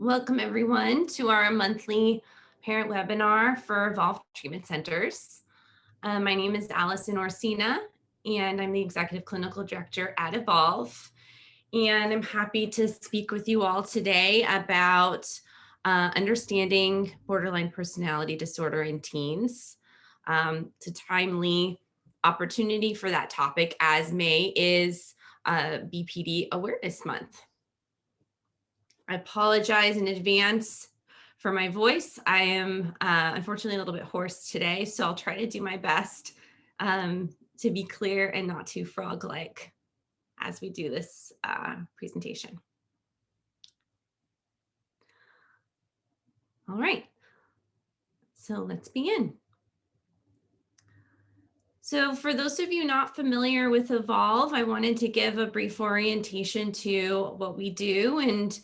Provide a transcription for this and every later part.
Welcome everyone to our monthly parent webinar for Evolve Treatment Centers. My name is Allison Orsina and I'm the Executive Clinical Director at Evolve. And I'm happy to speak with you all today about understanding borderline personality disorder in teens. It's a timely opportunity for that topic as May is BPD Awareness Month. I apologize in advance for my voice. I am unfortunately a little bit hoarse today, so I'll try to do my best to be clear and not too frog-like as we do this presentation. All right, so let's begin. So for those of you not familiar with Evolve, I wanted to give a brief orientation to what we do and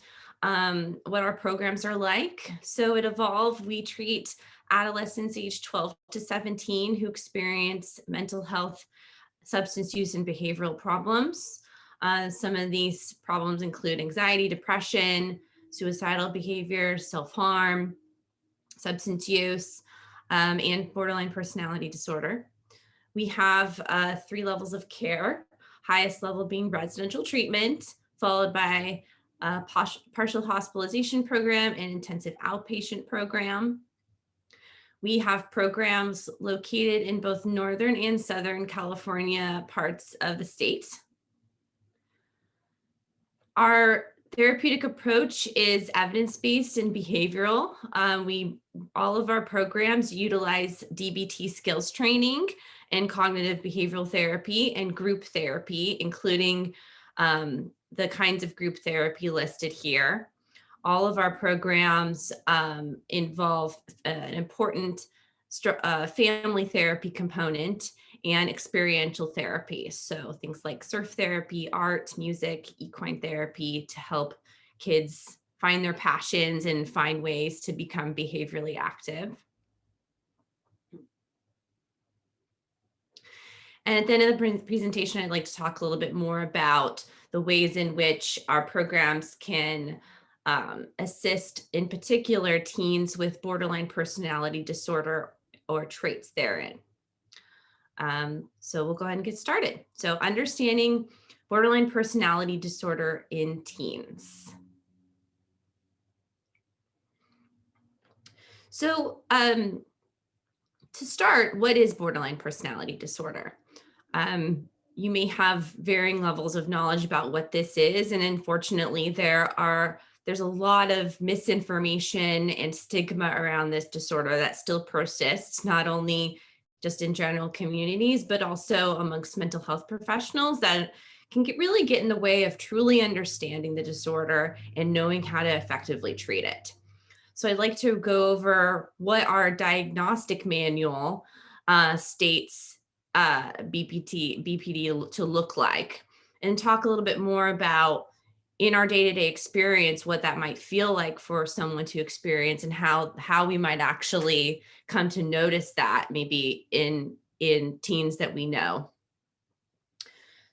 what our programs are like. So at Evolve, we treat adolescents aged 12 to 17 who experience mental health, substance use, and behavioral problems. Some of these problems include anxiety, depression, suicidal behavior, self-harm, substance use, and borderline personality disorder. We have 3 levels of care, highest level being residential treatment, followed by a partial hospitalization program and intensive outpatient program. We have programs located in both Northern and Southern California parts of the state. Our therapeutic approach is evidence-based and behavioral. All of our programs utilize DBT skills training and cognitive behavioral therapy and group therapy, including the kinds of group therapy listed here. All of our programs involve an important family therapy component and experiential therapy. So things like surf therapy, art, music, equine therapy to help kids find their passions and find ways to become behaviorally active. And at the end of the presentation, I'd like to talk a little bit more about the ways in which our programs can assist, in particular, teens with borderline personality disorder or traits therein. So we'll go ahead and get started. So understanding borderline personality disorder in teens. So to start, what is borderline personality disorder? You may have varying levels of knowledge about what this is, and unfortunately there's a lot of misinformation and stigma around this disorder that still persists, not only just in general communities, but also amongst mental health professionals that can really get in the way of truly understanding the disorder and knowing how to effectively treat it. So I'd like to go over what our diagnostic manual states BPD to look like, and talk a little bit more about in our day-to-day experience what that might feel like for someone to experience and how we might actually come to notice that maybe in teens that we know.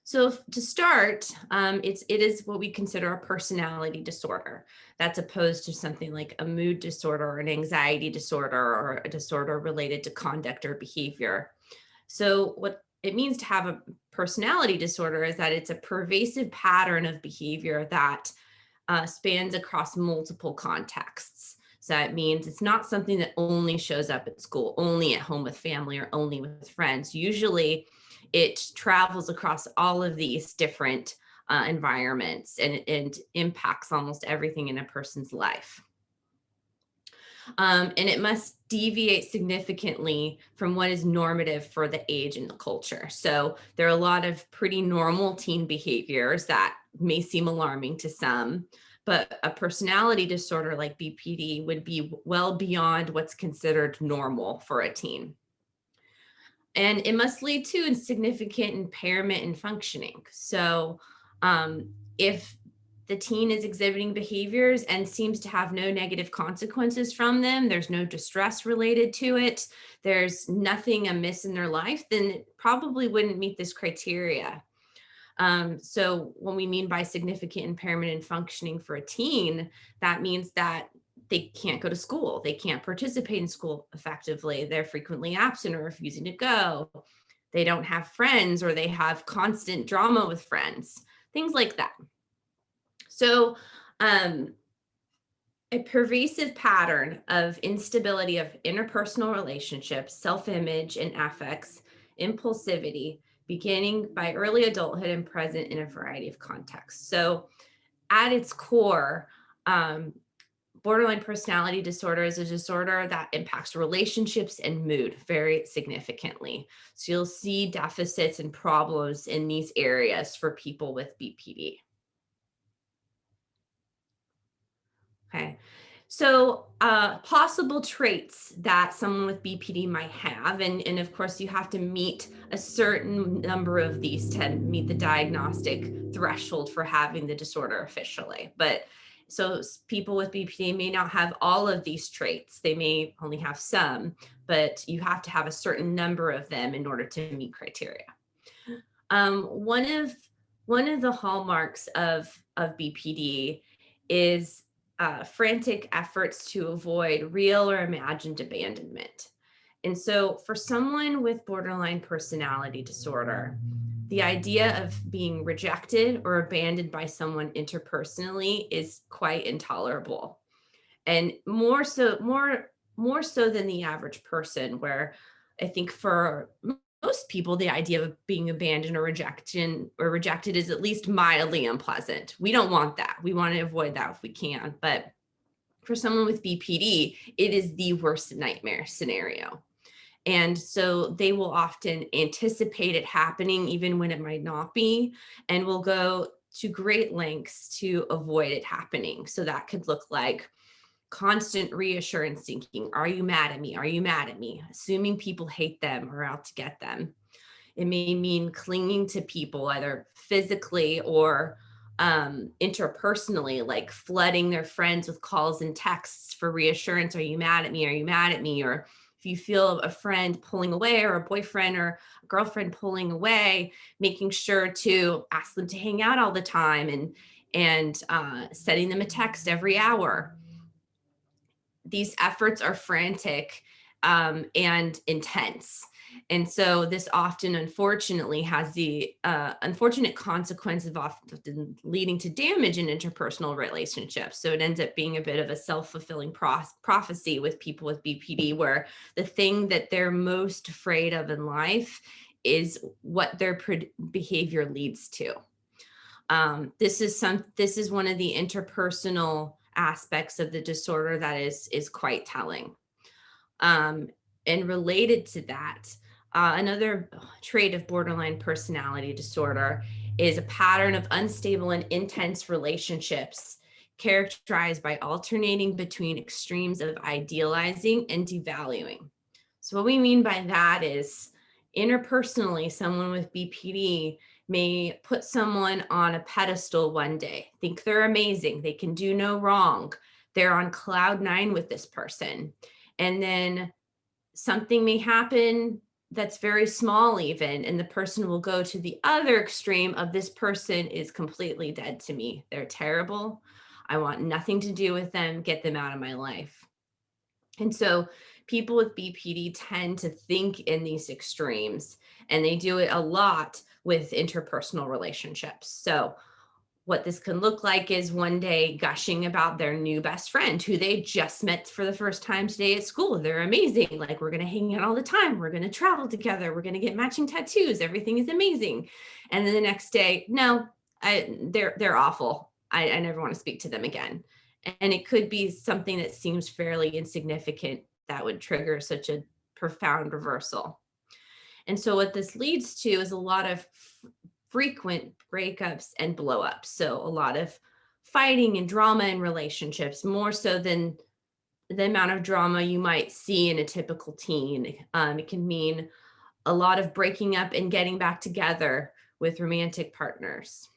So to start, it is what we consider a personality disorder. That's opposed to something like a mood disorder or an anxiety disorder or a disorder related to conduct or behavior. So what it means to have a personality disorder is that it's a pervasive pattern of behavior that spans across multiple contexts. So that means it's not something that only shows up at school, only at home with family, or only with friends. Usually it travels across all of these different environments and impacts almost everything in a person's life. And it must deviate significantly from what is normative for the age and the culture. So there are a lot of pretty normal teen behaviors that may seem alarming to some, but a personality disorder like BPD would be well beyond what's considered normal for a teen. And it must lead to a significant impairment in functioning. So if the teen is exhibiting behaviors and seems to have no negative consequences from them, there's no distress related to it, there's nothing amiss in their life, then it probably wouldn't meet this criteria. So when we mean by significant impairment in functioning for a teen, that means that they can't go to school, they can't participate in school effectively, they're frequently absent or refusing to go, they don't have friends, or they have constant drama with friends, things like that. So, a pervasive pattern of instability of interpersonal relationships, self image, and affects, impulsivity, beginning by early adulthood and present in a variety of contexts. So, at its core, um, borderline personality disorder is a disorder that impacts relationships and mood very significantly. So, you'll see deficits and problems in these areas for people with BPD. Okay. So, possible traits that someone with BPD might have, and of course, you have to meet a certain number of these to meet the diagnostic threshold for having the disorder officially. But so people with BPD may not have all of these traits. They may only have some, but you have to have a certain number of them in order to meet criteria. Um, one of one of the hallmarks of BPD is frantic efforts to avoid real or imagined abandonment. And so, for someone with borderline personality disorder, the idea of being rejected or abandoned by someone interpersonally is quite intolerable, and more so than the average person, where I think for most people the idea of being abandoned or rejected is at least mildly unpleasant. We don't want that, we want to avoid that if we can. But for someone with BPD, it is the worst nightmare scenario, and so they will often anticipate it happening even when it might not be, and will go to great lengths to avoid it happening. So that could look like constant reassurance seeking. Are you mad at me? Are you mad at me? Assuming people hate them or out to get them. It may mean clinging to people either physically or interpersonally, like flooding their friends with calls and texts for reassurance. Are you mad at me? Are you mad at me? Or if you feel a friend pulling away, or a boyfriend or a girlfriend pulling away, making sure to ask them to hang out all the time, and sending them a text every hour. These efforts are frantic and intense. And so this often, unfortunately, has the unfortunate consequence of often leading to damage in interpersonal relationships. So it ends up being a bit of a self-fulfilling prophecy with people with BPD, where the thing that they're most afraid of in life is what their behavior leads to. This is one of the interpersonal aspects of the disorder that is quite telling. Um, and related to that, another trait of borderline personality disorder is a pattern of unstable and intense relationships characterized by alternating between extremes of idealizing and devaluing. So, what we mean by that is interpersonally, someone with BPD may put someone on a pedestal one day, think they're amazing, they can do no wrong, they're on cloud nine with this person. And then something may happen that's very small, even, and the person will go to the other extreme of this person is completely dead to me. They're terrible. I want nothing to do with them. Get them out of my life. And so people with BPD tend to think in these extremes, and they do it a lot with interpersonal relationships. So what this can look like is one day gushing about their new best friend who they just met for the first time today at school. They're amazing. Like, we're going to hang out all the time. We're going to travel together. We're going to get matching tattoos. Everything is amazing. And then the next day, no, they're awful. I never want to speak to them again. And it could be something that seems fairly insignificant that would trigger such a profound reversal. And so what this leads to is a lot of frequent breakups and blowups. So a lot of fighting and drama in relationships, more so than the amount of drama you might see in a typical teen. It can mean a lot of breaking up and getting back together with romantic partners.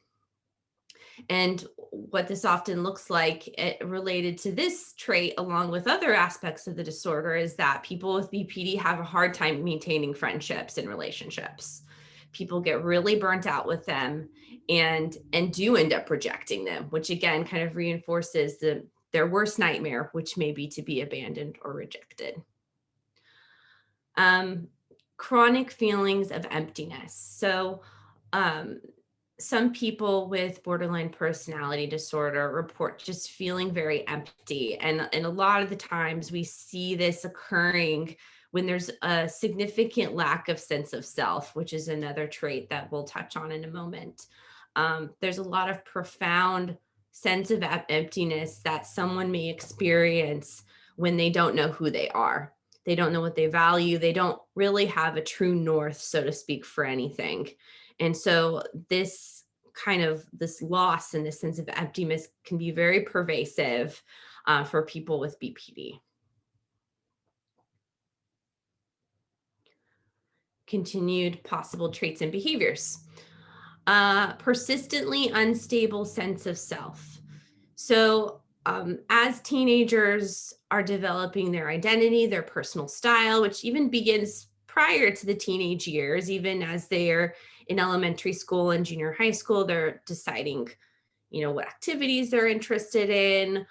And what this often looks like, related to this trait, along with other aspects of the disorder, is that people with BPD have a hard time maintaining friendships and relationships. people get really burnt out with them and do end up rejecting them, which again kind of reinforces their worst nightmare, which may be to be abandoned or rejected. Chronic feelings of emptiness. So some people with borderline personality disorder report just feeling very empty. And a lot of the times we see this occurring when there's a significant lack of sense of self, which is another trait that we'll touch on in a moment. There's a lot of profound sense of emptiness that someone may experience when they don't know who they are. They don't know what they value. They don't really have a true north, so to speak, for anything. And so this loss and this sense of emptiness can be very pervasive for people with BPD. Continued possible traits and behaviors. Persistently unstable sense of self. So as teenagers are developing their identity, their personal style, which even begins prior to the teenage years, even as they're in elementary school and junior high school, they're deciding, what activities they're interested in,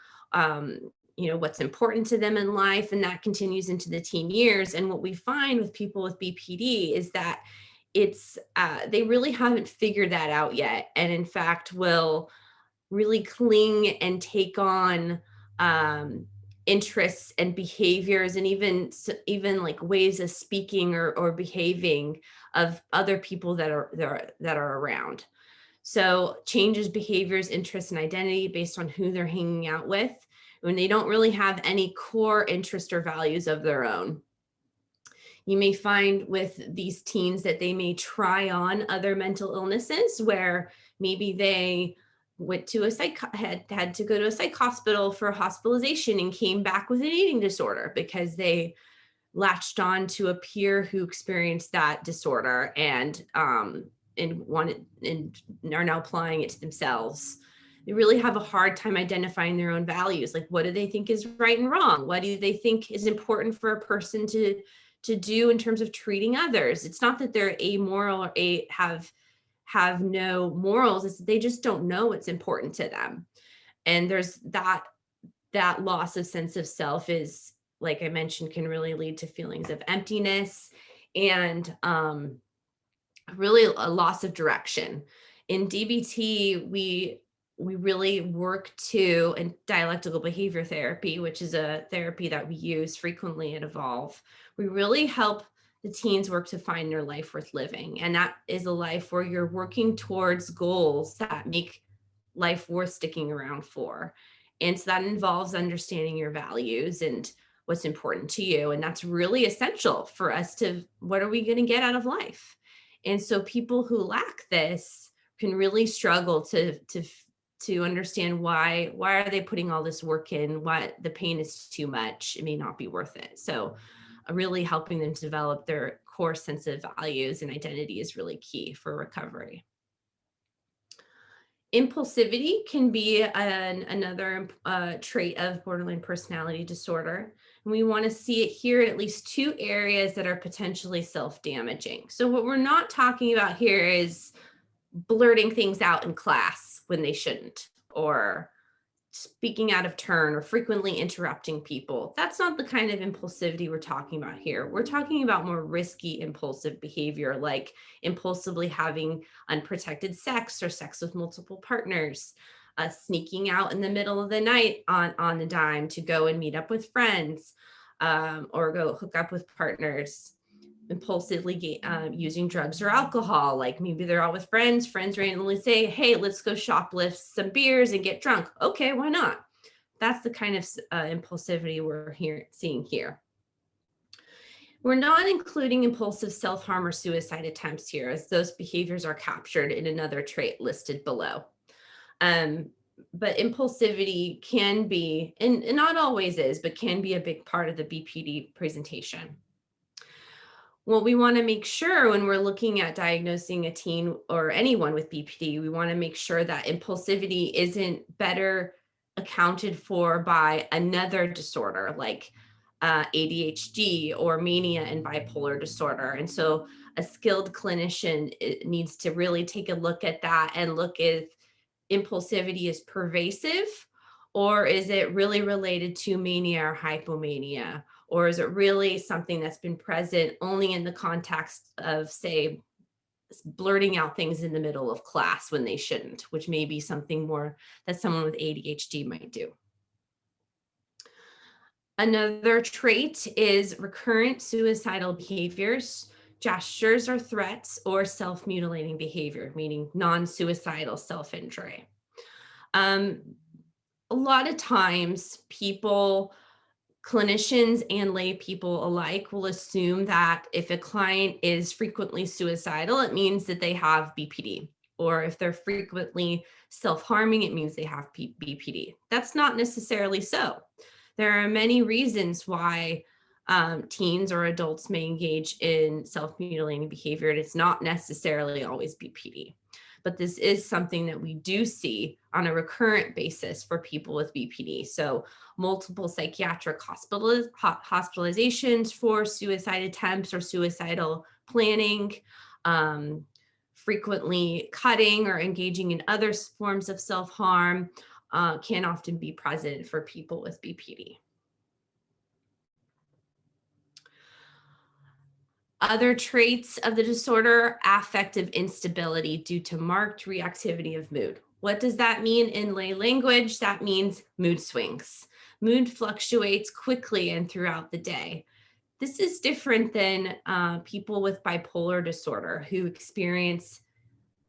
what's important to them in life, and that continues into the teen years. And what we find with people with BPD is that they really haven't figured that out yet, and in fact will really cling and take on interests and behaviors and even like ways of speaking or behaving of other people that are around. So changes behaviors, interests, and identity based on who they're hanging out with when they don't really have any core interest or values of their own. You may find with these teens that they may try on other mental illnesses where maybe they went to had to go to a psych hospital for hospitalization and came back with an eating disorder because they latched on to a peer who experienced that disorder and are now applying it to themselves. They really have a hard time identifying their own values. Like, what do they think is right and wrong? What do they think is important for a person to do in terms of treating others? It's not that they're amoral or have no morals. It's they just don't know what's important to them. And there's that loss of sense of self is, like I mentioned, can really lead to feelings of emptiness and really a loss of direction. In DBT, we really work to, in dialectical behavior therapy, which is a therapy that we use frequently at Evolve, we really help the teens work to find their life worth living. And that is a life where you're working towards goals that make life worth sticking around for. And so that involves understanding your values and what's important to you. And that's really essential for us to, what are we going to get out of life? And so people who lack this can really struggle to understand why are they putting all this work in, why the pain is too much, it may not be worth it. So really helping them to develop their core sense of values and identity is really key for recovery. Impulsivity can be another trait of borderline personality disorder. And we want to see it here in at least two areas that are potentially self-damaging. So what we're not talking about here is blurting things out in class when they shouldn't, or speaking out of turn, or frequently interrupting people. That's not the kind of impulsivity we're talking about here. We're talking about more risky impulsive behavior, like impulsively having unprotected sex or sex with multiple partners, sneaking out in the middle of the night on a dime to go and meet up with friends, or go hook up with partners. Impulsively using drugs or alcohol, like maybe they're out with friends randomly say, hey, let's go shoplift some beers and get drunk. Okay, why not? That's the kind of impulsivity we're seeing here. We're not including impulsive self-harm or suicide attempts here, as those behaviors are captured in another trait listed below. But impulsivity can be, and not always is, but can be a big part of the BPD presentation. What we want to make sure when we're looking at diagnosing a teen or anyone with BPD, we want to make sure that impulsivity isn't better accounted for by another disorder like ADHD or mania and bipolar disorder. And so a skilled clinician needs to really take a look at that and look if impulsivity is pervasive, or is it really related to mania or hypomania, or is it really something that's been present only in the context of, say, blurting out things in the middle of class when they shouldn't, which may be something more that someone with ADHD might do. Another trait is recurrent suicidal behaviors, gestures or threats, or self-mutilating behavior, meaning non-suicidal self-injury. A lot of times people, clinicians and lay people alike, will assume that if a client is frequently suicidal, it means that they have BPD. Or if they're frequently self-harming, it means they have BPD. That's not necessarily so. There are many reasons why teens or adults may engage in self-mutilating behavior, and it's not necessarily always BPD. But this is something that we do see on a recurrent basis for people with BPD. So multiple psychiatric hospitalizations for suicide attempts or suicidal planning, frequently cutting or engaging in other forms of self-harm, can often be present for people with BPD. Other traits of the disorder: affective instability due to marked reactivity of mood. What does that mean in lay language? That means mood swings. Mood fluctuates quickly and throughout the day. This is different than people with bipolar disorder, who experience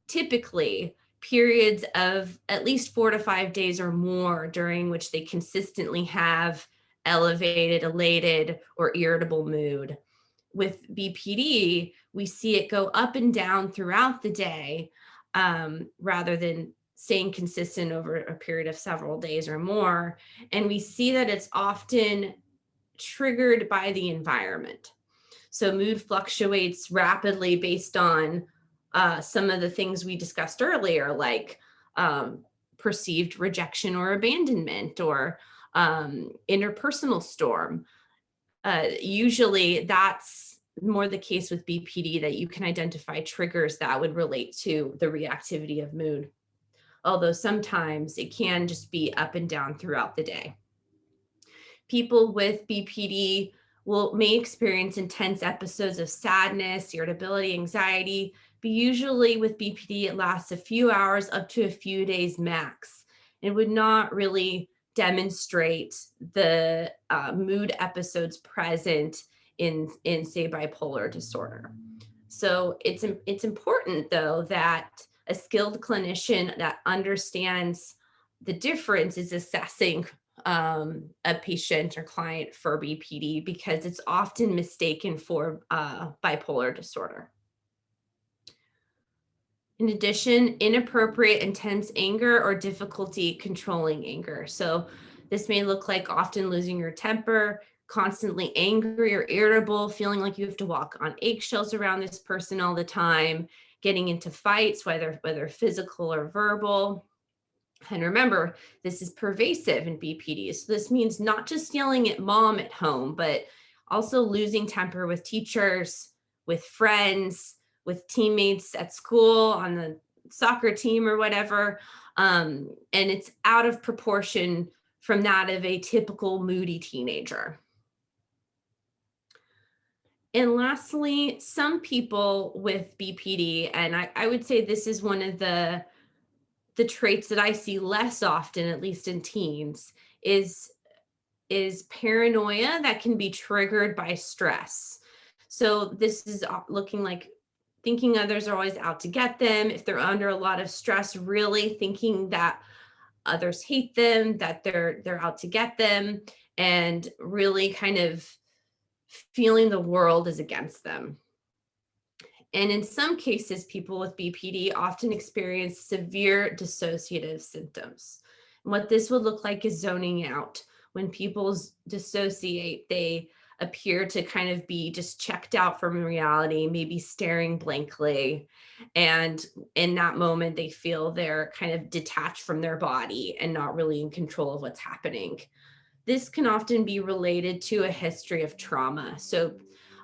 typically periods of at least 4 to 5 days or more during which they consistently have elevated, elated, or irritable mood. With BPD, we see it go up and down throughout the day, rather than staying consistent over a period of several days or more. And we see that it's often triggered by the environment. So mood fluctuates rapidly based on some of the things we discussed earlier, like perceived rejection or abandonment, or interpersonal storm. Usually that's more the case with BPD, that you can identify triggers that would relate to the reactivity of mood. Although sometimes it can just be up and down throughout the day. People with BPD may experience intense episodes of sadness, irritability, anxiety, but usually with BPD, it lasts a few hours up to a few days max. It would not really demonstrate the mood episodes present in say, bipolar disorder. So it's important, though, that a skilled clinician that understands the difference is assessing a patient or client for BPD, because it's often mistaken for bipolar disorder. In addition, inappropriate, intense anger or difficulty controlling anger. So this may look like often losing your temper, constantly angry or irritable, feeling like you have to walk on eggshells around this person all the time, getting into fights, whether physical or verbal. And remember, this is pervasive in BPD. So this means not just yelling at mom at home, but also losing temper with teachers, with friends, with teammates at school, on the soccer team or whatever. And it's out of proportion from that of a typical moody teenager. And lastly, some people with BPD, and I would say this is one of the traits that I see less often, at least in teens, is paranoia that can be triggered by stress. So this is looking like thinking others are always out to get them. If they're under a lot of stress, really thinking that others hate them, that they're out to get them, and really kind of feeling the world is against them. And in some cases, people with BPD often experience severe dissociative symptoms. And what this would look like is zoning out. When people dissociate, they appear to kind of be just checked out from reality, maybe staring blankly. And in that moment, they feel they're kind of detached from their body and not really in control of what's happening. this can often be related to a history of trauma.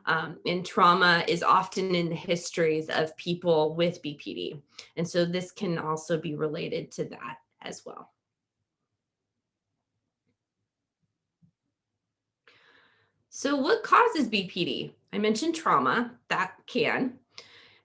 And trauma is often in the histories of people with BPD. And so this can also be related to that as well. So what causes BPD? I mentioned trauma, that can.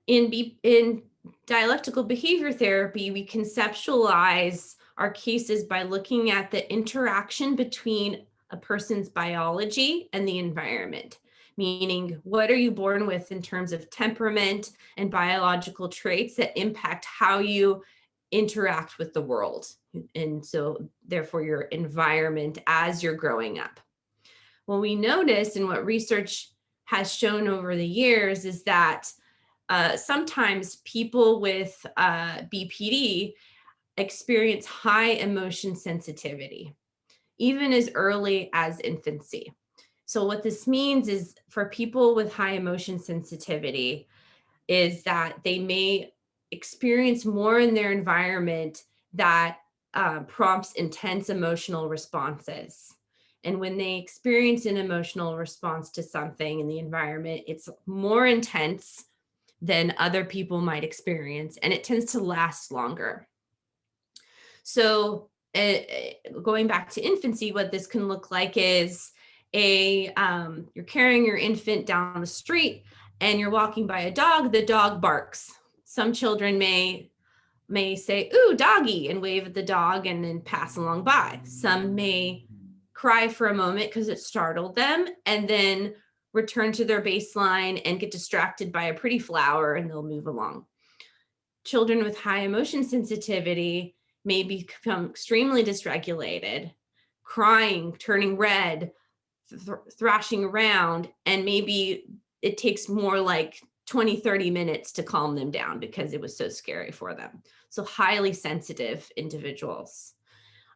In dialectical behavior therapy, we conceptualize our cases by looking at the interaction between a person's biology and the environment, meaning what are you born with in terms of temperament and biological traits that impact how you interact with the world. And so therefore your environment as you're growing up. What we notice and what research has shown over the years is that sometimes people with BPD experience high emotion sensitivity, even as early as infancy. So what this means is for people with high emotion sensitivity is that they may experience more in their environment that prompts intense emotional responses. And when they experience an emotional response to something in the environment, it's more intense than other people might experience, and it tends to last longer. So going back to infancy, what this can look like is you're carrying your infant down the street and you're walking by a dog, the dog barks. Some children may say, "Ooh, doggy," and wave at the dog and then pass along by. Some may cry for a moment because it startled them and then return to their baseline and get distracted by a pretty flower and they'll move along. Children with high emotion sensitivity may become extremely dysregulated, crying, turning red, thrashing around, and maybe it takes more like 20, 30 minutes to calm them down because it was so scary for them. So highly sensitive individuals.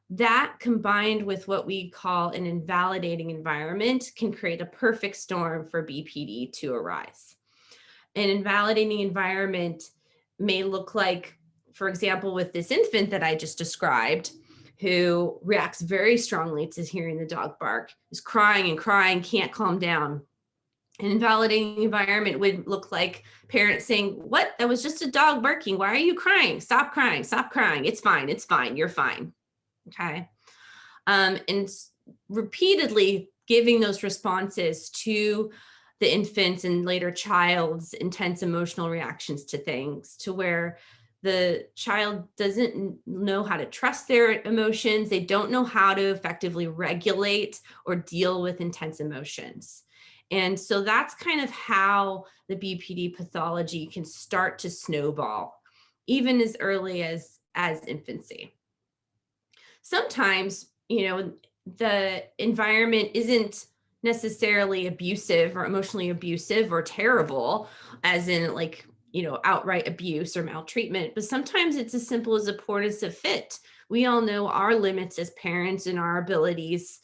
That combined with what we call an invalidating environment can create a perfect storm for BPD to arise. An invalidating environment may look like, for example, with this infant that I just described, who reacts very strongly to hearing the dog bark, is crying and crying, can't calm down. An invalidating environment would look like parents saying, "What? That was just a dog barking. Why are you crying? Stop crying. Stop crying. It's fine. It's fine. You're fine." Okay. And repeatedly giving those responses to the infant's and later child's intense emotional reactions to things, to where the child doesn't know how to trust their emotions. They don't know how to effectively regulate or deal with intense emotions. And so that's kind of how the BPD pathology can start to snowball, even as early as infancy. Sometimes, the environment isn't necessarily abusive or emotionally abusive or terrible, as in like, outright abuse or maltreatment, but sometimes it's as simple as a poorness of fit. We all know our limits as parents and our abilities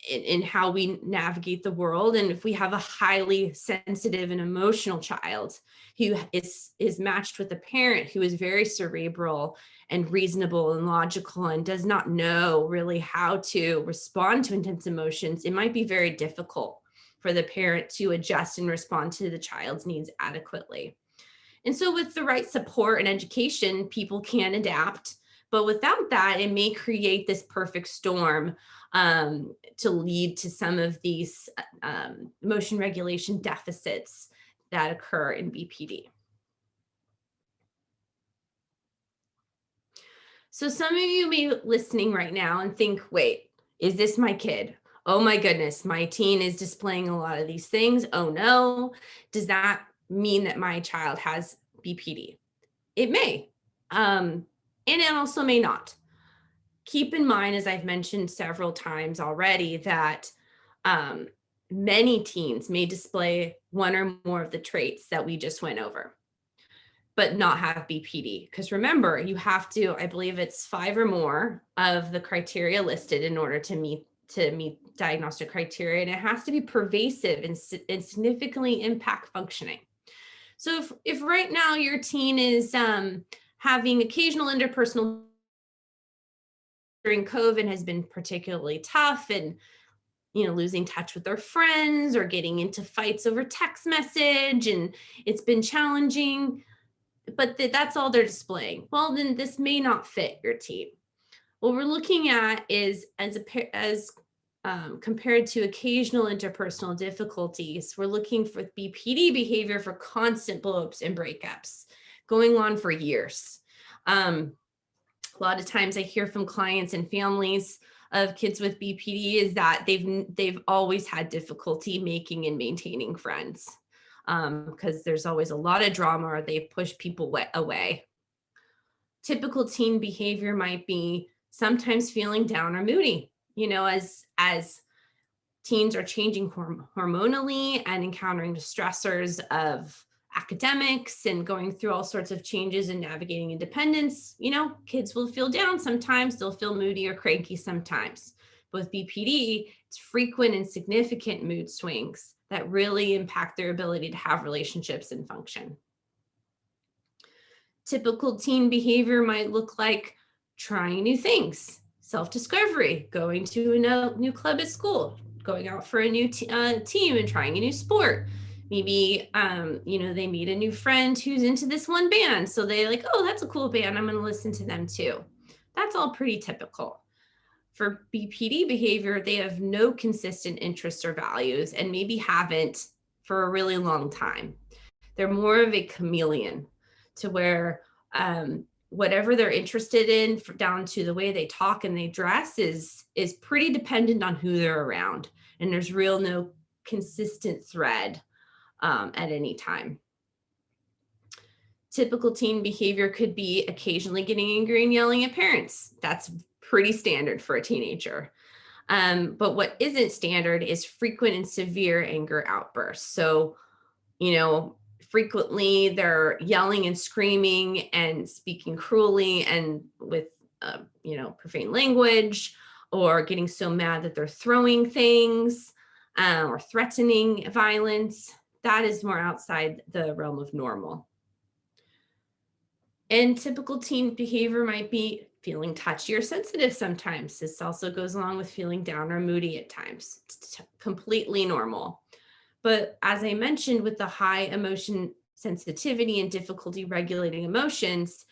in how we navigate the world. And if we have a highly sensitive and emotional child who is matched with a parent who is very cerebral and reasonable and logical and does not know really how to respond to intense emotions, it might be very difficult for the parent to adjust and respond to the child's needs adequately. And so with the right support and education, people can adapt. But without that, it may create this perfect storm to lead to some of these emotion regulation deficits that occur in BPD. So some of you may be listening right now and think, wait, is this my kid? Oh my goodness, my teen is displaying a lot of these things. Oh no, does that mean that my child has BPD? It may, and it also may not. Keep in mind, as I've mentioned several times already, that many teens may display one or more of the traits that we just went over, but not have BPD. Because remember, you have to, I believe it's 5 or more of the criteria listed in order to meet diagnostic criteria, and it has to be pervasive and significantly impact functioning. So if right now your teen is having occasional interpersonal during COVID has been particularly tough, and losing touch with their friends or getting into fights over text message, and it's been challenging, but that's all they're displaying. Well, then this may not fit your teen. What we're looking at is as compared to occasional interpersonal difficulties, we're looking for BPD behavior for constant blowups and breakups going on for years. A lot of times I hear from clients and families of kids with BPD is that they've always had difficulty making and maintaining friends, because there's always a lot of drama, or they push people away. Typical teen behavior might be sometimes feeling down or moody, as teens are changing hormonally and encountering the stressors of academics and going through all sorts of changes and navigating independence. Kids will feel down sometimes, they'll feel moody or cranky sometimes. But with BPD, it's frequent and significant mood swings that really impact their ability to have relationships and function. Typical teen behavior might look like trying new things, self-discovery, going to a new club at school, going out for a new team and trying a new sport. Maybe, they meet a new friend who's into this one band. So they're like, oh, that's a cool band, I'm going to listen to them too. That's all pretty typical. For BPD behavior, they have no consistent interests or values, and maybe haven't for a really long time. They're more of a chameleon, to where whatever they're interested in, down to the way they talk and they dress, is pretty dependent on who they're around. And there's no consistent thread at any time. Typical teen behavior could be occasionally getting angry and yelling at parents. That's pretty standard for a teenager. But what isn't standard is frequent and severe anger outbursts. So, frequently they're yelling and screaming and speaking cruelly and with, profane language, or getting so mad that they're throwing things, or threatening violence. That is more outside the realm of normal. And typical teen behavior might be feeling touchy or sensitive sometimes. This also goes along with feeling down or moody at times. It's completely normal. But as I mentioned, with the high emotion sensitivity and difficulty regulating emotions,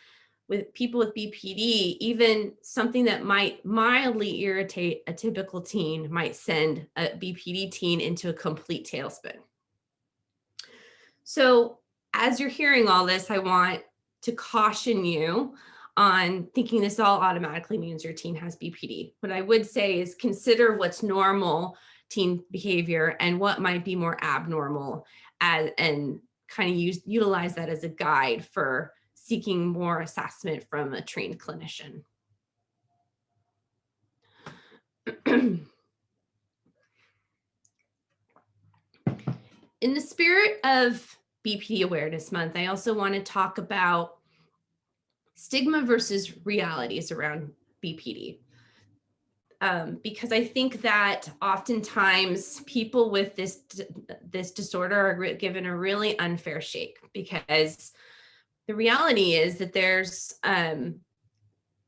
with people with BPD, even something that might mildly irritate a typical teen might send a BPD teen into a complete tailspin. So as you're hearing all this, I want to caution you on thinking this all automatically means your teen has BPD. What I would say is consider what's normal teen behavior and what might be more abnormal, and kind of utilize that as a guide for seeking more assessment from a trained clinician. In the spirit of BPD Awareness Month, I also want to talk about stigma versus realities around BPD. Because I think that oftentimes people with this disorder are given a really unfair shake, because the reality is that there's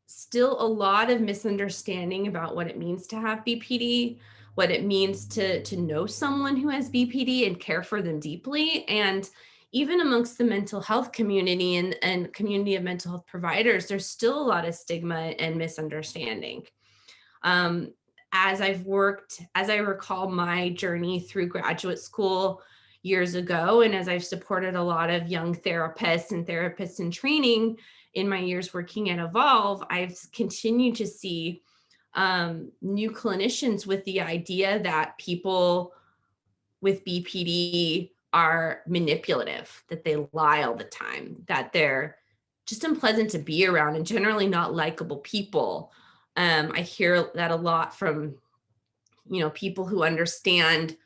still a lot of misunderstanding about what it means to have BPD, what it means to know someone who has BPD and care for them deeply. And even amongst the mental health community and community of mental health providers, there's still a lot of stigma and misunderstanding. As I recall my journey through graduate school years ago, and as I've supported a lot of young therapists and therapists in training in my years working at Evolve, I've continued to see new clinicians with the idea that people with BPD are manipulative, that they lie all the time, that they're just unpleasant to be around and generally not likable people. I hear that a lot from, people who understand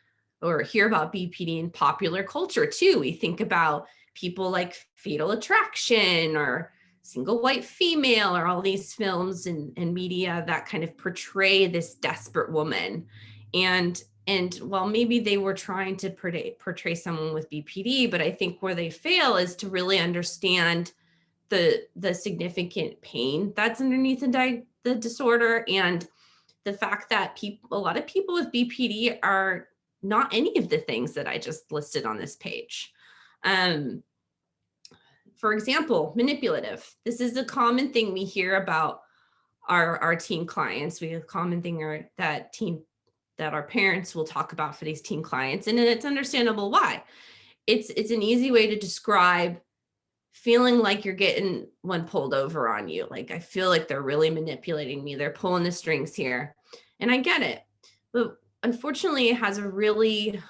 or hear about BPD in popular culture too. We think about people like Fatal Attraction or Single White Female, or all these films and media that kind of portray this desperate woman. And while maybe they were trying to portray someone with BPD, but I think where they fail is to really understand the significant pain that's underneath the disorder, and the fact that a lot of people with BPD are not any of the things that I just listed on this page. For example, manipulative. This is a common thing we hear about our teen clients. We have a common thing that our parents will talk about for these teen clients, and it's understandable why. It's an easy way to describe feeling like you're getting one pulled over on you. Like, I feel like they're really manipulating me. They're pulling the strings here. And I get it. But unfortunately, it has a really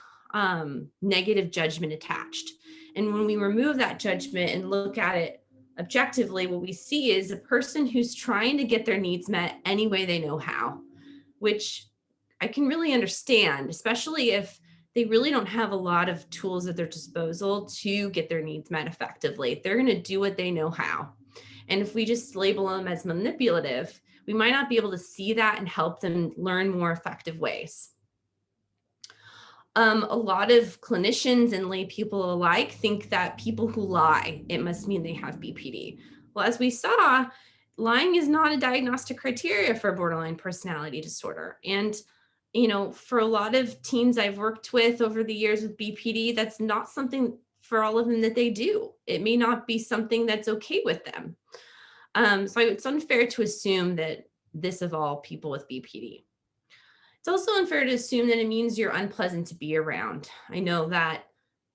negative judgment attached. And when we remove that judgment and look at it objectively, what we see is a person who's trying to get their needs met any way they know how, which I can really understand, especially if they really don't have a lot of tools at their disposal to get their needs met effectively. They're going to do what they know how. And if we just label them as manipulative, we might not be able to see that and help them learn more effective ways. A lot of clinicians and lay people alike think that people who lie, it must mean they have BPD. Well, as we saw, lying is not a diagnostic criteria for borderline personality disorder. And for a lot of teens I've worked with over the years with BPD, that's not something for all of them that they do. It may not be something that's okay with them. So it's unfair to assume that this of all people with BPD. It's also unfair to assume that it means you're unpleasant to be around. I know that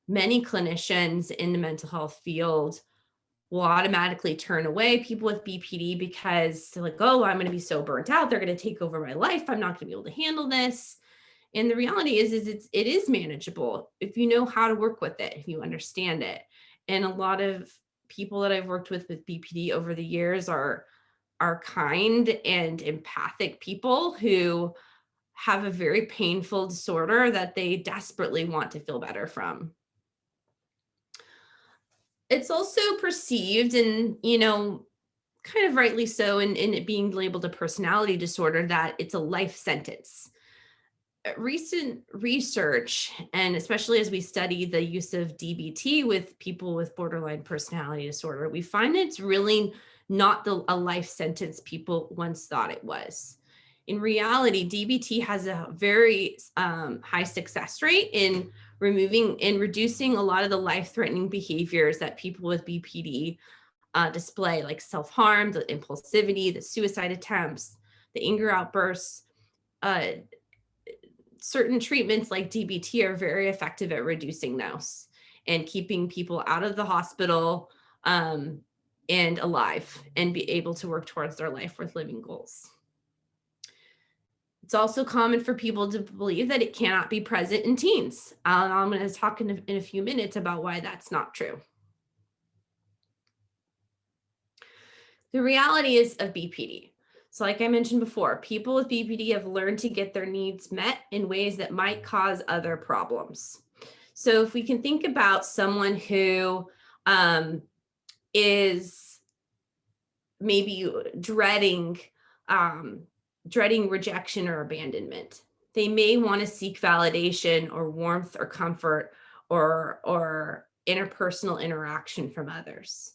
many clinicians in the mental health field will automatically turn away people with BPD because they're like, oh, I'm going to be so burnt out. They're going to take over my life. I'm not going to be able to handle this. And the reality is it is manageable if you know how to work with it, if you understand it. And a lot of people that I've worked with BPD over the years are kind and empathic people who have a very painful disorder that they desperately want to feel better from. It's also perceived, and kind of rightly so, in it being labeled a personality disorder, that it's a life sentence. Recent research, and especially as we study the use of DBT with people with borderline personality disorder, we find it's really not a life sentence people once thought it was. In reality, DBT has a very high success rate in removing and reducing a lot of the life-threatening behaviors that people with BPD display, like self-harm, the impulsivity, the suicide attempts, the anger outbursts. Certain treatments like DBT are very effective at reducing those and keeping people out of the hospital and alive and be able to work towards their life worth living goals. It's also common for people to believe that it cannot be present in teens. I'm going to talk in a few minutes about why that's not true. The reality is of BPD. So like I mentioned before, people with BPD have learned to get their needs met in ways that might cause other problems. So if we can think about someone who is maybe dreading rejection or abandonment, they may want to seek validation or warmth or comfort or interpersonal interaction from others.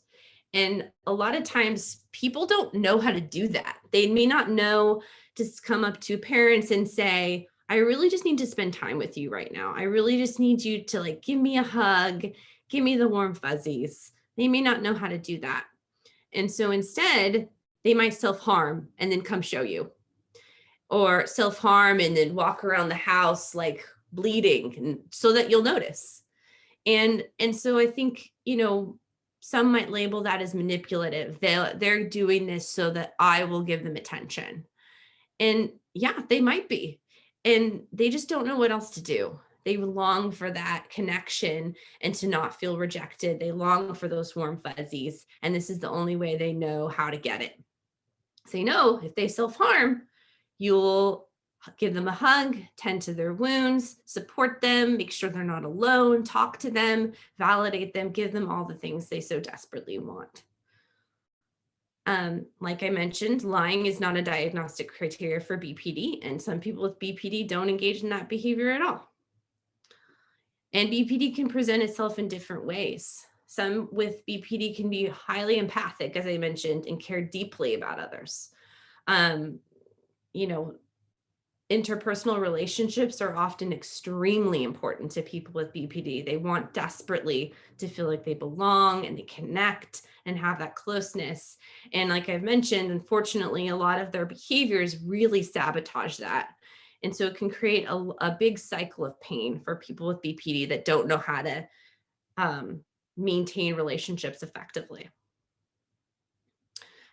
And a lot of times people don't know how to do that. They may not know to come up to parents and say, I really just need to spend time with you right now. I really just need you to give me a hug, give me the warm fuzzies. They may not know how to do that. And so instead, they might self-harm and then come show you, or self-harm and then walk around the house bleeding, and so that you'll notice. And so I think, some might label that as manipulative. They're doing this so that I will give them attention. And yeah, they might be. And they just don't know what else to do. They long for that connection and to not feel rejected. They long for those warm fuzzies. And this is the only way they know how to get it. So if they self-harm, you'll give them a hug, tend to their wounds, support them, make sure they're not alone, talk to them, validate them, give them all the things they so desperately want. Like I mentioned, lying is not a diagnostic criteria for BPD, and some people with BPD don't engage in that behavior at all. And BPD can present itself in different ways. Some with BPD can be highly empathic, as I mentioned, and care deeply about others. Um, you know, interpersonal relationships are often extremely important to people with BPD. They want desperately to feel like they belong and they connect and have that closeness. And like I've mentioned, unfortunately, a lot of their behaviors really sabotage that. And so it can create a big cycle of pain for people with BPD that don't know how to maintain relationships effectively.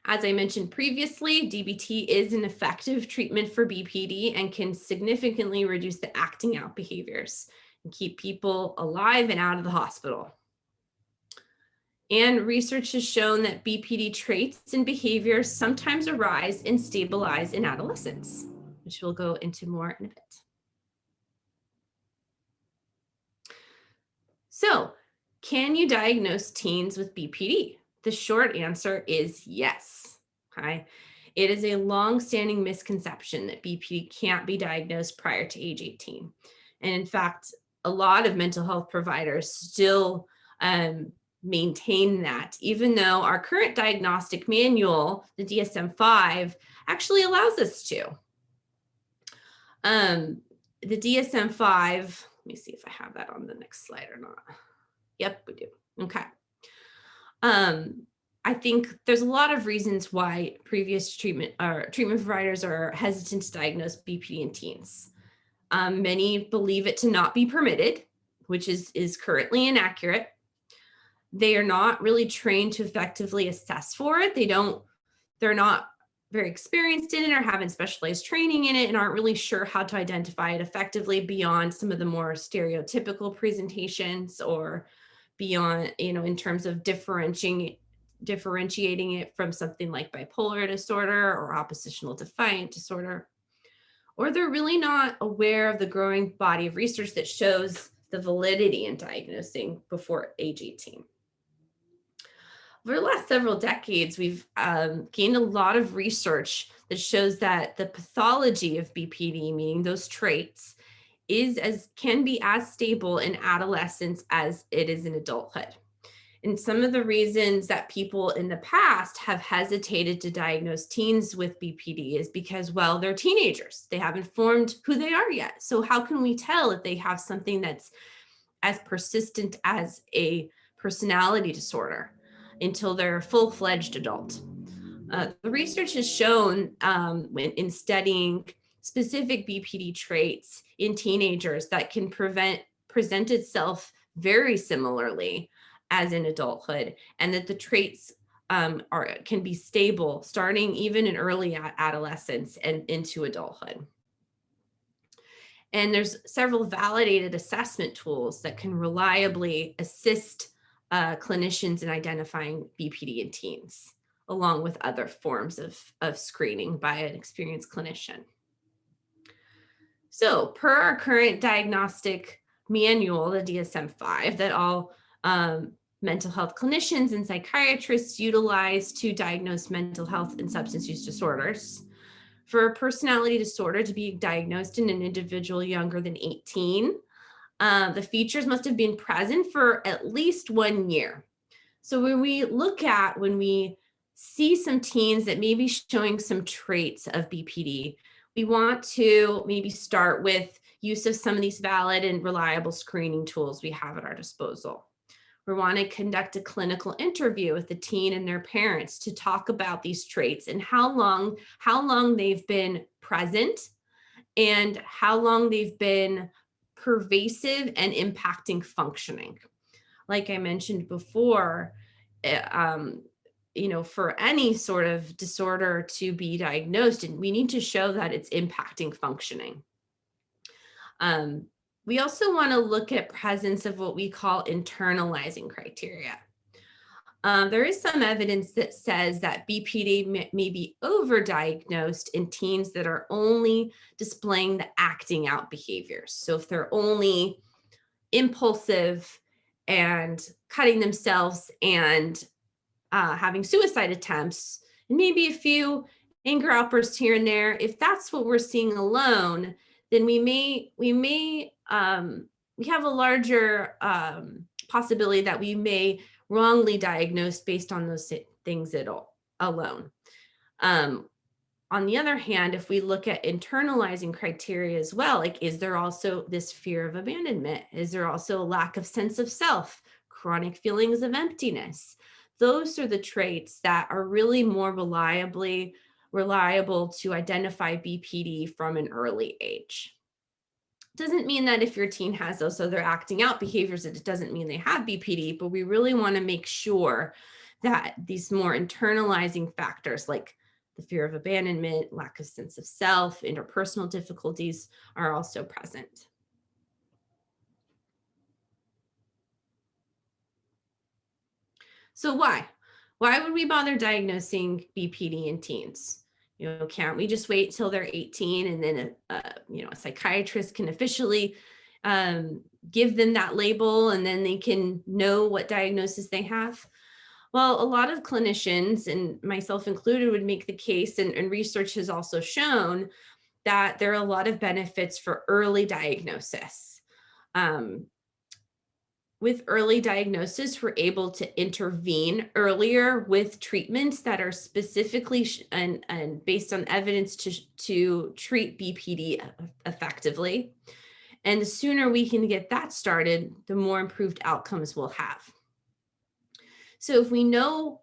As I mentioned previously, DBT is an effective treatment for BPD and can significantly reduce the acting out behaviors and keep people alive and out of the hospital. And research has shown that BPD traits and behaviors sometimes arise and stabilize in adolescents, which we'll go into more in a bit. So, can you diagnose teens with BPD? The short answer is yes. Okay. It is a long-standing misconception that BPD can't be diagnosed prior to age 18. And in fact, a lot of mental health providers still maintain that, even though our current diagnostic manual, the DSM-5, actually allows us to. The DSM-5, let me see if I have that on the next slide or not. Yep, we do. Okay. I think there's a lot of reasons why previous treatment providers are hesitant to diagnose BPD in teens. Many believe it to not be permitted, which is currently inaccurate. They are not really trained to effectively assess for it. They're not very experienced in it or haven't specialized training in it and aren't really sure how to identify it effectively beyond some of the more stereotypical presentations or beyond, in terms of differentiating it from something like bipolar disorder or oppositional defiant disorder. Or they're really not aware of the growing body of research that shows the validity in diagnosing before age 18. Over the last several decades, we've gained a lot of research that shows that the pathology of BPD, meaning those traits, can be as stable in adolescence as it is in adulthood. And some of the reasons that people in the past have hesitated to diagnose teens with BPD is because, well, they're teenagers. They haven't formed who they are yet. So how can we tell if they have something that's as persistent as a personality disorder until they're a full-fledged adult? The research has shown in studying specific BPD traits in teenagers that can present itself very similarly as in adulthood, and that the traits can be stable starting even in early adolescence and into adulthood. And there's several validated assessment tools that can reliably assist clinicians in identifying BPD in teens, along with other forms of screening by an experienced clinician. So per our current diagnostic manual, the DSM-5, that all mental health clinicians and psychiatrists utilize to diagnose mental health and substance use disorders, for a personality disorder to be diagnosed in an individual younger than 18, the features must have been present for at least 1 year. So when we see some teens that may be showing some traits of BPD, we want to maybe start with use of some of these valid and reliable screening tools we have at our disposal. We want to conduct a clinical interview with the teen and their parents to talk about these traits and how long they've been present and how long they've been pervasive and impacting functioning. Like I mentioned before, for any sort of disorder to be diagnosed, we need to show that it's impacting functioning. We also want to look at presence of what we call internalizing criteria. There is some evidence that says that BPD may be overdiagnosed in teens that are only displaying the acting out behaviors. So if they're only impulsive and cutting themselves and having suicide attempts, and maybe a few anger outbursts here and there, if that's what we're seeing alone, then we have a larger possibility that we may wrongly diagnosed based on those things alone. Um, on the other hand, if we look at internalizing criteria as well, like, is there also this fear of abandonment? Is there also a lack of sense of self, chronic feelings of emptiness? Those are the traits that are really more reliable to identify BPD from an early age. Doesn't mean that if your teen has those other acting out behaviors, that it doesn't mean they have BPD, but we really want to make sure that these more internalizing factors like the fear of abandonment, lack of sense of self, interpersonal difficulties are also present. So why? Why would we bother diagnosing BPD in teens? Can't we just wait till they're 18 and then a psychiatrist can officially give them that label and then they can know what diagnosis they have? Well, a lot of clinicians, and myself included, would make the case, and research has also shown that there are a lot of benefits for early diagnosis. Um, with early diagnosis, we're able to intervene earlier with treatments that are specifically and based on evidence to treat BPD effectively. And the sooner we can get that started, the more improved outcomes we'll have. So if we know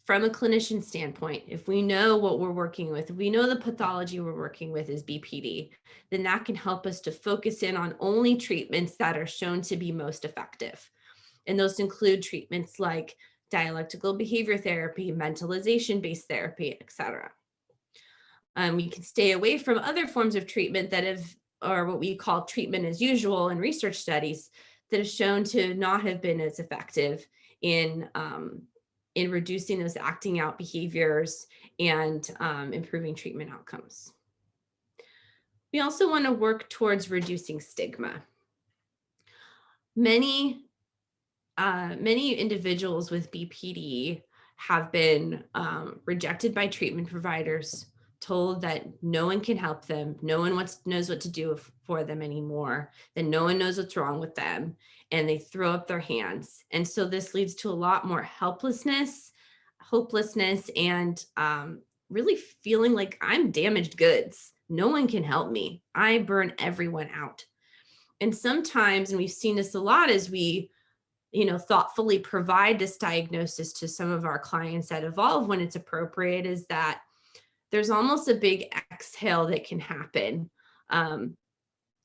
from a clinician standpoint, if we know what we're working with, if we know the pathology we're working with is BPD, then that can help us to focus in on only treatments that are shown to be most effective. And those include treatments like dialectical behavior therapy, mentalization-based therapy, et cetera. We can stay away from other forms of treatment or what we call treatment as usual in research studies that have shown to not have been as effective in reducing those acting out behaviors and improving treatment outcomes. We also want to work towards reducing stigma. Many individuals with BPD have been rejected by treatment providers, told that no one can help them, no one knows what to do for them anymore, that no one knows what's wrong with them, and they throw up their hands. And so this leads to a lot more helplessness, hopelessness, and really feeling like I'm damaged goods. No one can help me. I burn everyone out. And sometimes, and we've seen this a lot as we thoughtfully provide this diagnosis to some of our clients at Evolve when it's appropriate, is that there's almost a big exhale that can happen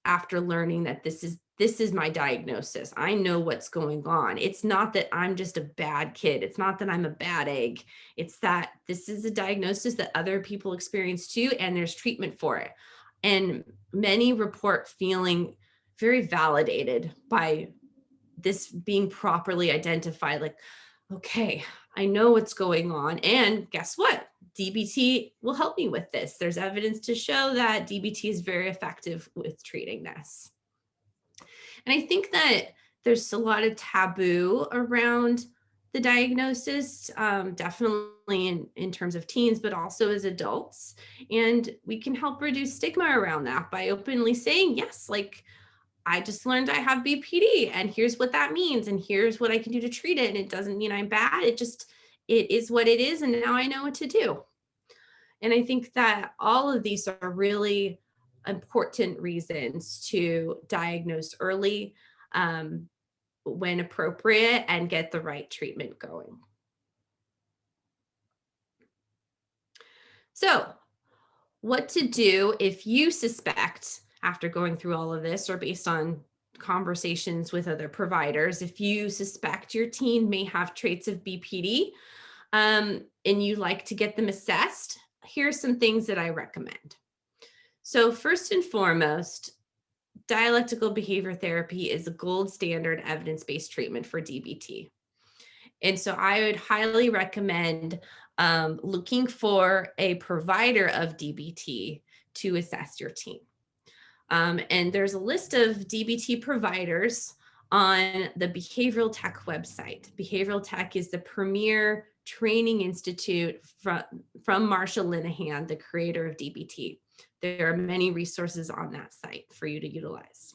after learning that this is my diagnosis. I know what's going on. It's not that I'm just a bad kid. It's not that I'm a bad egg. It's that this is a diagnosis that other people experience too, and there's treatment for it. And many report feeling very validated by this being properly identified, like, okay, I know what's going on. And guess what? DBT will help me with this. There's evidence to show that DBT is very effective with treating this. And I think that there's a lot of taboo around the diagnosis, definitely in terms of teens, but also as adults. And we can help reduce stigma around that by openly saying, yes, like, I just learned I have BPD and here's what that means and here's what I can do to treat it. And it doesn't mean I'm bad. It is what it is. And now I know what to do. And I think that all of these are really important reasons to diagnose early when appropriate and get the right treatment going. So, what to do if you suspect, after going through all of this or based on conversations with other providers, if you suspect your teen may have traits of BPD and you like to get them assessed, here's some things that I recommend. So first and foremost, dialectical behavior therapy is a gold standard evidence-based treatment for DBT. And so I would highly recommend looking for a provider of DBT to assess your teen. And there's a list of DBT providers on the Behavioral Tech website. Behavioral Tech is the premier training institute from Marsha Linehan, the creator of DBT. There are many resources on that site for you to utilize.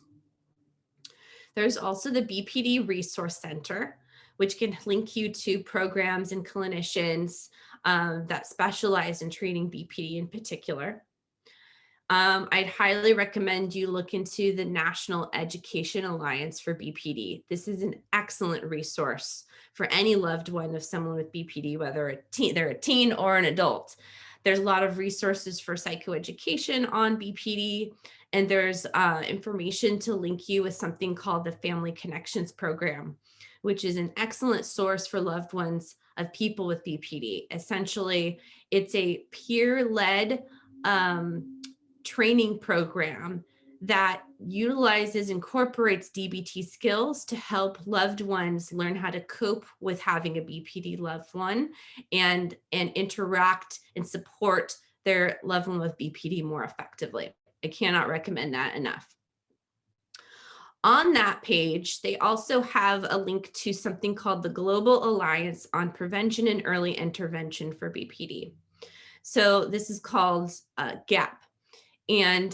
There's also the BPD Resource Center, which can link you to programs and clinicians that specialize in treating BPD in particular. I'd highly recommend you look into the National Education Alliance for BPD. This is an excellent resource for any loved one of someone with BPD, whether they're a teen or an adult. There's a lot of resources for psychoeducation on BPD, and there's information to link you with something called the Family Connections Program, which is an excellent source for loved ones of people with BPD. Essentially, it's a peer-led training program that incorporates DBT skills to help loved ones learn how to cope with having a BPD loved one and interact and support their loved one with BPD more effectively. I cannot recommend that enough. On that page, they also have a link to something called the Global Alliance on Prevention and Early Intervention for BPD. So this is called GAP. And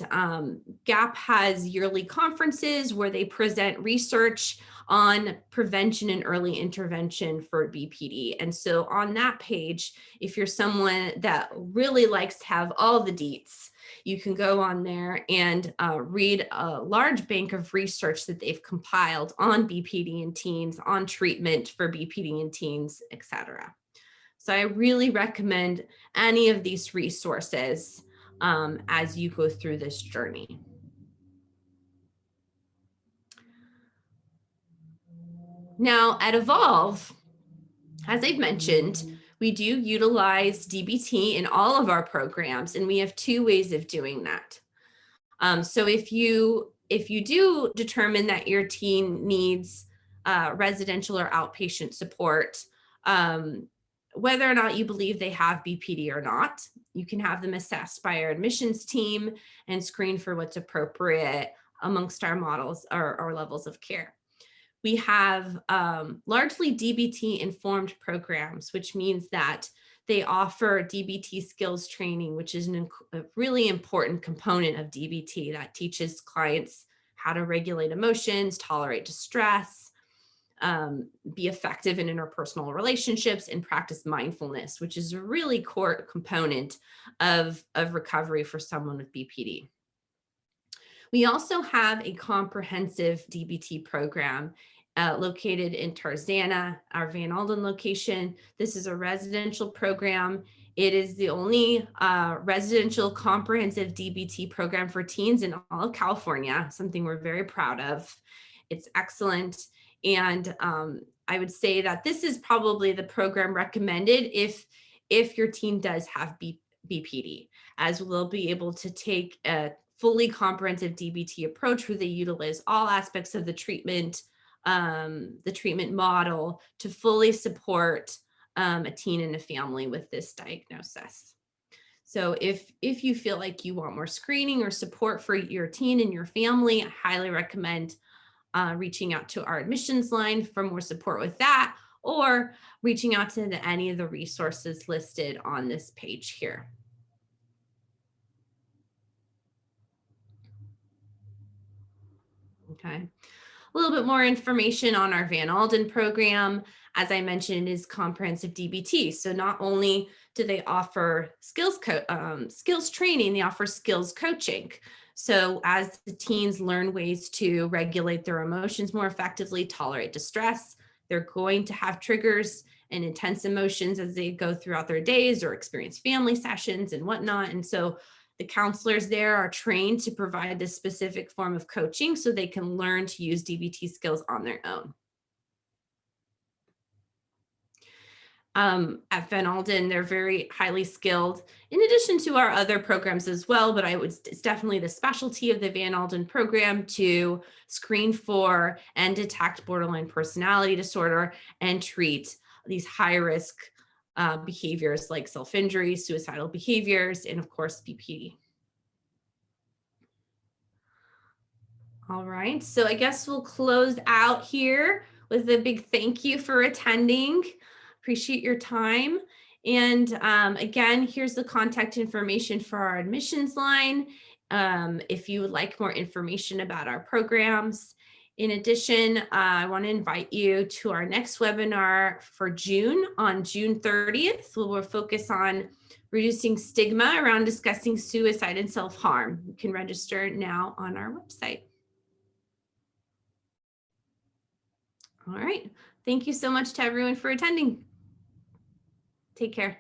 GAP has yearly conferences where they present research on prevention and early intervention for BPD. And so on that page, if you're someone that really likes to have all the deets, you can go on there and read a large bank of research that they've compiled on BPD in teens, on treatment for BPD in teens, etc. So I really recommend any of these resources as you go through this journey. Now at Evolve, as I've mentioned, we do utilize DBT in all of our programs, and we have two ways of doing that. So if you do determine that your teen needs residential or outpatient support, whether or not you believe they have BPD or not, you can have them assessed by our admissions team and screen for what's appropriate amongst our models or levels of care. We have largely DBT informed programs, which means that they offer DBT skills training, which is a really important component of DBT that teaches clients how to regulate emotions, tolerate distress, be effective in interpersonal relationships, and practice mindfulness, which is a really core component of recovery for someone with BPD. We also have a comprehensive DBT program located in Tarzana, our Van Alden location. This is a residential program. It is the only residential comprehensive DBT program for teens in all of California, something we're very proud of. It's excellent. And I would say that this is probably the program recommended if your teen does have BPD, as we'll be able to take a fully comprehensive DBT approach where they utilize all aspects of the treatment model to fully support a teen and a family with this diagnosis. So if you feel like you want more screening or support for your teen and your family, I highly recommend reaching out to our admissions line for more support with that, or reaching out to any of the resources listed on this page here. Okay, a little bit more information on our Van Alden program. As I mentioned, is comprehensive DBT. So not only do they offer skills training, they offer skills coaching. So as the teens learn ways to regulate their emotions more effectively, tolerate distress, they're going to have triggers and intense emotions as they go throughout their days or experience family sessions and whatnot. And so the counselors there are trained to provide this specific form of coaching so they can learn to use DBT skills on their own. At Van Alden, they're very highly skilled, in addition to our other programs as well, but it's definitely the specialty of the Van Alden program to screen for and detect borderline personality disorder and treat these high-risk behaviors like self-injury, suicidal behaviors, and of course, BPD. All right, so I guess we'll close out here with a big thank you for attending. Appreciate your time. And again, here's the contact information for our admissions line if you would like more information about our programs. In addition, I want to invite you to our next webinar for June on June 30th. We'll focus on reducing stigma around discussing suicide and self-harm. You can register now on our website. All right. Thank you so much to everyone for attending. Take care.